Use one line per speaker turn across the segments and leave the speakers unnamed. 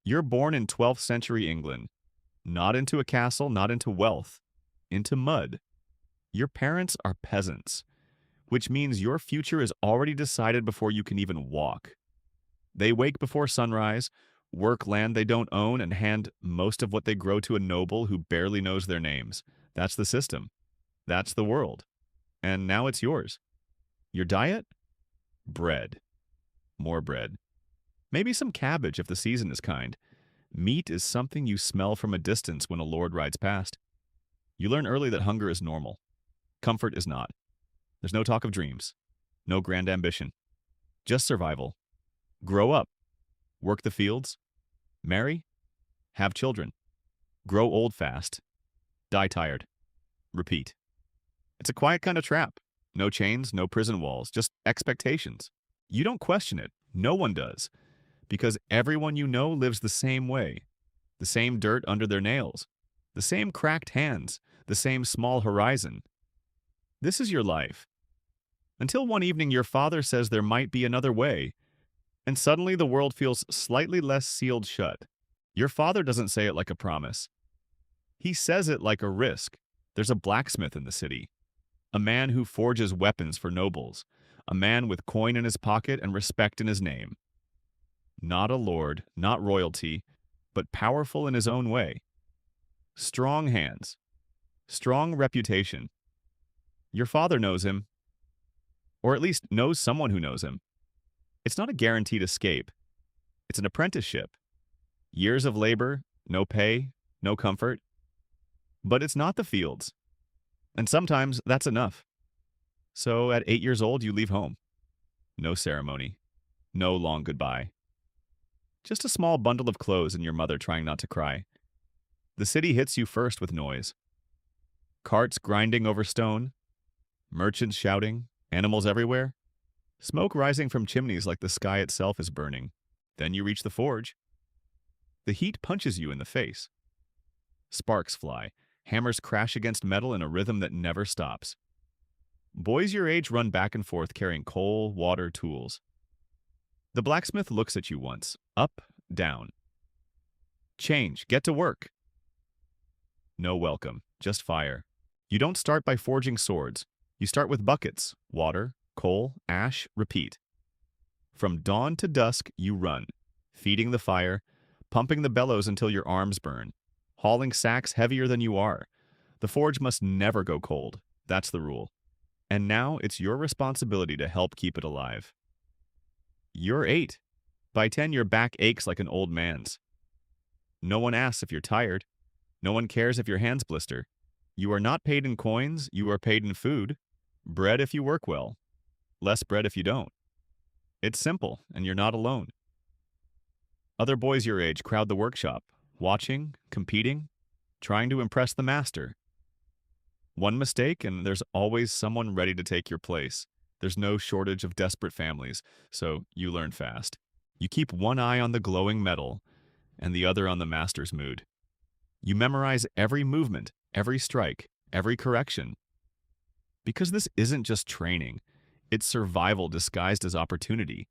You're born in 12th century England, not into a castle, not into wealth, into mud. Your parents are peasants, which means your future is already decided before you can even walk. They wake before sunrise, work land they don't own, and hand most of what they grow to a noble who barely knows their names. That's the system. That's the world. And now it's yours. Your diet? Bread. More bread. Maybe some cabbage if the season is kind. Meat is something you smell from a distance when a lord rides past. You learn early that hunger is normal. Comfort is not. There's no talk of dreams. No grand ambition. Just survival. Grow up. Work the fields. Marry. Have children. Grow old fast. Die tired. Repeat. It's a quiet kind of trap. No chains, no prison walls, just expectations. You don't question it. No one does. Because everyone you know lives the same way. The same dirt under their nails. The same cracked hands. The same small horizon. This is your life. Until one evening your father says there might be another way, and suddenly the world feels slightly less sealed shut. Your father doesn't say it like a promise. He says it like a risk. There's a blacksmith in the city. A man who forges weapons for nobles. A man with coin in his pocket and respect in his name. Not a lord, not royalty, but powerful in his own way. Strong hands. Strong reputation. Your father knows him, or at least knows someone who knows him. It's not a guaranteed escape. It's an apprenticeship. Years of labor, no pay, no comfort. But it's not the fields. And sometimes that's enough. So at 8 years old, you leave home. No ceremony. No long goodbye. Just a small bundle of clothes and your mother trying not to cry. The city hits you first with noise. Carts grinding over stone. Merchants shouting. Animals everywhere. Smoke rising from chimneys like the sky itself is burning. Then you reach the forge. The heat punches you in the face. Sparks fly. Hammers crash against metal in a rhythm that never stops. Boys your age run back and forth carrying coal, water, tools. The blacksmith looks at you once. Up, down. Change. Get to work. No welcome. Just fire. You don't start by forging swords. You start with buckets, water, coal, ash, repeat. From dawn to dusk, you run, feeding the fire, pumping the bellows until your arms burn, hauling sacks heavier than you are. The forge must never go cold. That's the rule. And now it's your responsibility to help keep it alive. You're 8. By 10, your back aches like an old man's. No one asks if you're tired. No one cares if your hands blister. You are not paid in coins, you are paid in food. Bread if you work well. Less bread if you don't. It's simple, and you're not alone. Other boys your age crowd the workshop, watching, competing, trying to impress the master. One mistake, and there's always someone ready to take your place. There's no shortage of desperate families, so you learn fast. You keep one eye on the glowing metal, and the other on the master's mood. You memorize every movement, every strike, every correction. Because this isn't just training, it's survival disguised as opportunity.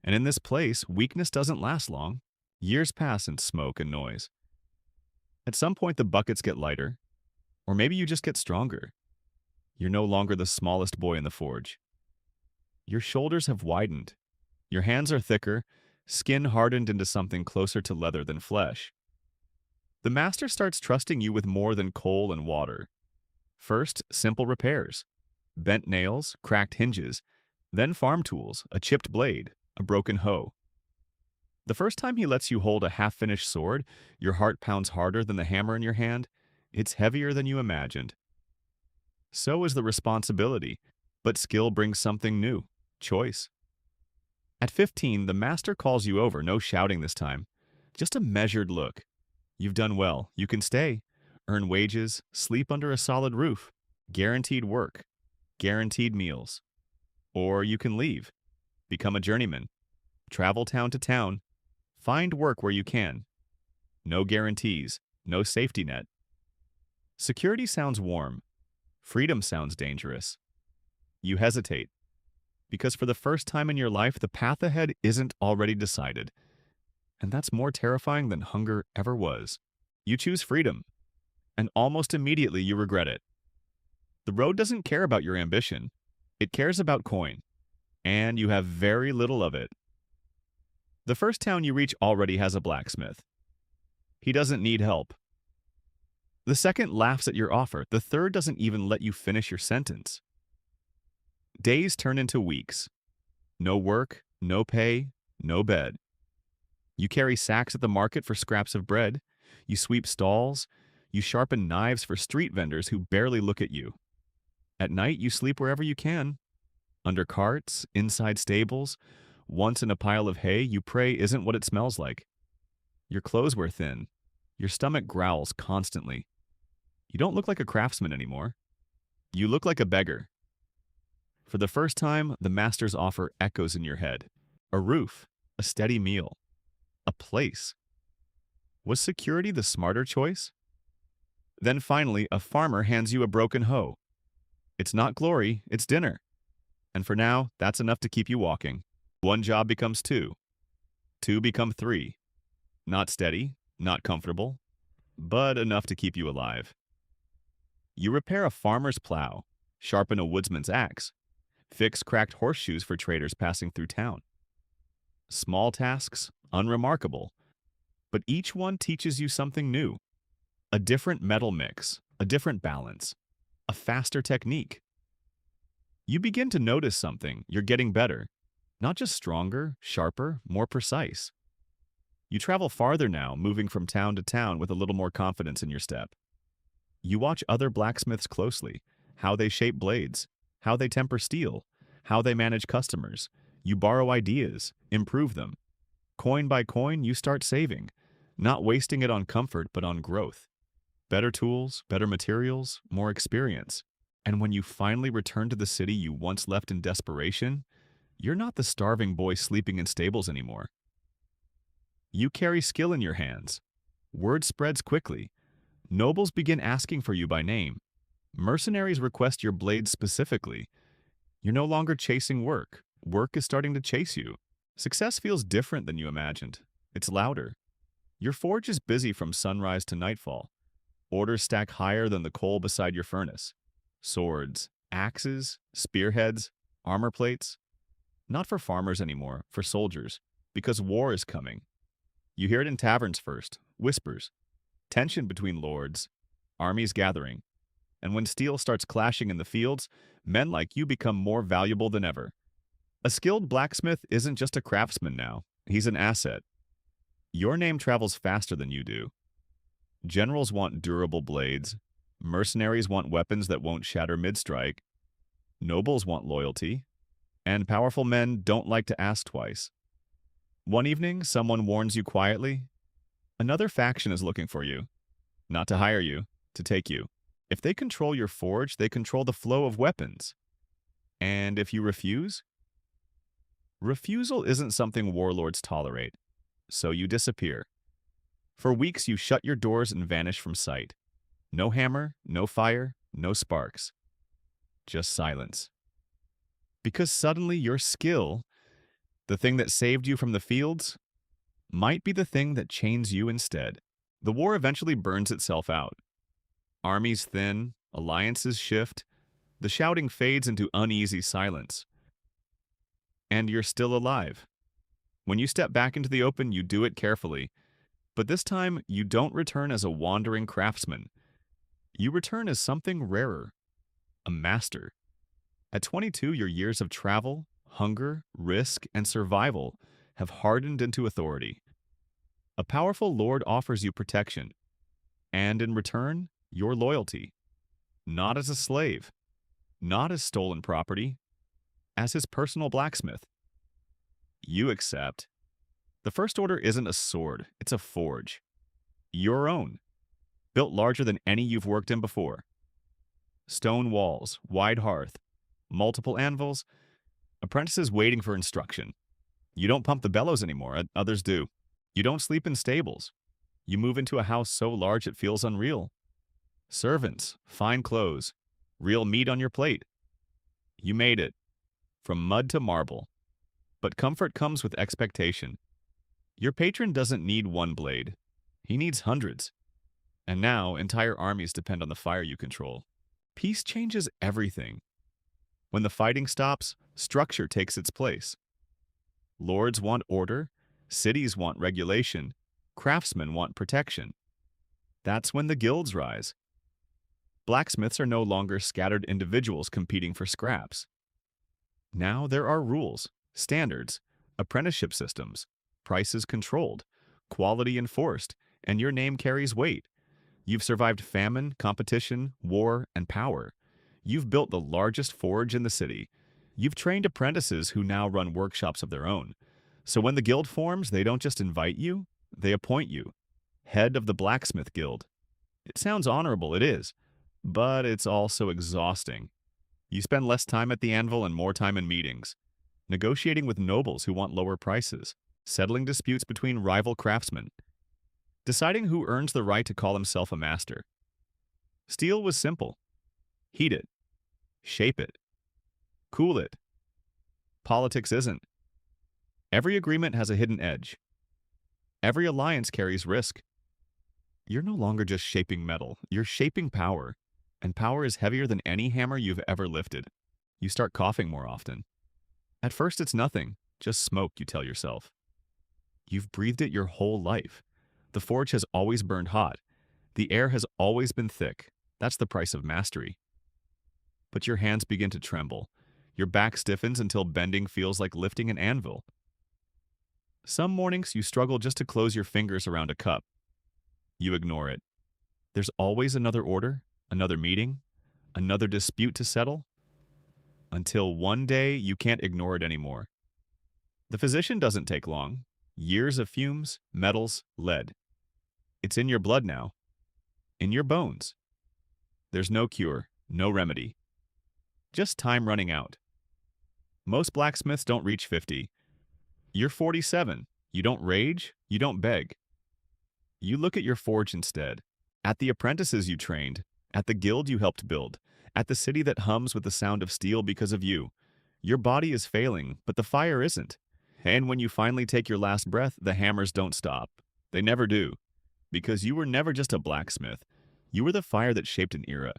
And in this place, weakness doesn't last long. Years pass in smoke and noise. At some point, the buckets get lighter, or maybe you just get stronger. You're no longer the smallest boy in the forge. Your shoulders have widened. Your hands are thicker, skin hardened into something closer to leather than flesh. The master starts trusting you with more than coal and water. First, simple repairs. Bent nails, cracked hinges, then farm tools, a chipped blade, a broken hoe. The first time he lets you hold a half-finished sword, your heart pounds harder than the hammer in your hand. It's heavier than you imagined. So is the responsibility, but skill brings something new, choice. At 15, the master calls you over, no shouting this time. Just a measured look. You've done well, you can stay, earn wages, sleep under a solid roof, guaranteed work, guaranteed meals. Or you can leave, become a journeyman, travel town to town, find work where you can. No guarantees, no safety net. Security sounds warm. Freedom sounds dangerous. You hesitate, because for the first time in your life, the path ahead isn't already decided. And that's more terrifying than hunger ever was. You choose freedom, and almost immediately you regret it. The road doesn't care about your ambition. It cares about coin, and you have very little of it. The first town you reach already has a blacksmith. He doesn't need help. The second laughs at your offer. The third doesn't even let you finish your sentence. Days turn into weeks. No work, no pay, no bed. You carry sacks at the market for scraps of bread. You sweep stalls. You sharpen knives for street vendors who barely look at you. At night, you sleep wherever you can. Under carts, inside stables, once in a pile of hay you pray isn't what it smells like. Your clothes wear thin. Your stomach growls constantly. You don't look like a craftsman anymore. You look like a beggar. For the first time, the master's offer echoes in your head. A roof, a steady meal, a place. Was security the smarter choice? Then finally, a farmer hands you a broken hoe. It's not glory, it's dinner. And for now, that's enough to keep you walking. One job becomes two. Two become three. Not steady, not comfortable, but enough to keep you alive. You repair a farmer's plow, sharpen a woodsman's axe, fix cracked horseshoes for traders passing through town. Small tasks, unremarkable, but each one teaches you something new. A different metal mix, a different balance, a faster technique. You begin to notice something. You're getting better. Not just stronger, sharper, more precise. You travel farther now, moving from town to town with a little more confidence in your step. You watch other blacksmiths closely, how they shape blades, how they temper steel, how they manage customers. You borrow ideas, improve them. Coin by coin, you start saving, not wasting it on comfort, but on growth. Better tools, better materials, more experience. And when you finally return to the city you once left in desperation, you're not the starving boy sleeping in stables anymore. You carry skill in your hands. Word spreads quickly. Nobles begin asking for you by name. Mercenaries request your blades specifically. You're no longer chasing work. Work is starting to chase you. Success feels different than you imagined. It's louder. Your forge is busy from sunrise to nightfall. Orders stack higher than the coal beside your furnace. Swords, axes, spearheads, armor plates. Not for farmers anymore, for soldiers, because war is coming. You hear it in taverns first, whispers, tension between lords, armies gathering. And when steel starts clashing in the fields, men like you become more valuable than ever. A skilled blacksmith isn't just a craftsman now, he's an asset. Your name travels faster than you do. Generals want durable blades. Mercenaries want weapons that won't shatter mid-strike. Nobles want loyalty. And powerful men don't like to ask twice. One evening, someone warns you quietly. Another faction is looking for you. Not to hire you, to take you. If they control your forge, they control the flow of weapons. And if you refuse? Refusal isn't something warlords tolerate. So you disappear. For weeks, you shut your doors and vanish from sight. No hammer, no fire, no sparks. Just silence. Because suddenly your skill, the thing that saved you from the fields, might be the thing that chains you instead. The war eventually burns itself out. Armies thin, alliances shift, the shouting fades into uneasy silence. And you're still alive. When you step back into the open, you do it carefully. But this time, you don't return as a wandering craftsman. You return as something rarer, a master. At 22, your years of travel, hunger, risk, and survival have hardened into authority. A powerful lord offers you protection, and in return, your loyalty. Not as a slave, not as stolen property, as his personal blacksmith. You accept. The first order isn't a sword, it's a forge. Your own, built larger than any you've worked in before. Stone walls, wide hearth, multiple anvils, apprentices waiting for instruction. You don't pump the bellows anymore, others do. You don't sleep in stables. You move into a house so large it feels unreal. Servants, fine clothes, real meat on your plate. You made it, from mud to marble. But comfort comes with expectation. Your patron doesn't need one blade. He needs hundreds. And now, entire armies depend on the fire you control. Peace changes everything. When the fighting stops, structure takes its place. Lords want order, cities want regulation, craftsmen want protection. That's when the guilds rise. Blacksmiths are no longer scattered individuals competing for scraps. Now there are rules, standards, apprenticeship systems, prices controlled, quality enforced, and your name carries weight. You've survived famine, competition, war, and power. You've built the largest forge in the city. You've trained apprentices who now run workshops of their own. So when the guild forms, they don't just invite you, they appoint you. Head of the Blacksmith Guild. It sounds honorable, it is, but it's also exhausting. You spend less time at the anvil and more time in meetings, negotiating with nobles who want lower prices, settling disputes between rival craftsmen, deciding who earns the right to call himself a master. Steel was simple. Heat it. Shape it. Cool it. Politics isn't. Every agreement has a hidden edge. Every alliance carries risk. You're no longer just shaping metal, you're shaping power. And power is heavier than any hammer you've ever lifted. You start coughing more often. At first it's nothing, just smoke, you tell yourself. You've breathed it your whole life. The forge has always burned hot. The air has always been thick. That's the price of mastery. But your hands begin to tremble. Your back stiffens until bending feels like lifting an anvil. Some mornings you struggle just to close your fingers around a cup. You ignore it. There's always another order, another meeting, another dispute to settle, until one day you can't ignore it anymore. The physician doesn't take long. Years of fumes, metals, lead. It's in your blood now. In your bones. There's no cure, no remedy. Just time running out. Most blacksmiths don't reach 50. You're 47. You don't rage, you don't beg. You look at your forge instead, at the apprentices you trained, at the guild you helped build, at the city that hums with the sound of steel because of you. Your body is failing, but the fire isn't. And when you finally take your last breath, the hammers don't stop. They never do. Because you were never just a blacksmith. You were the fire that shaped an era.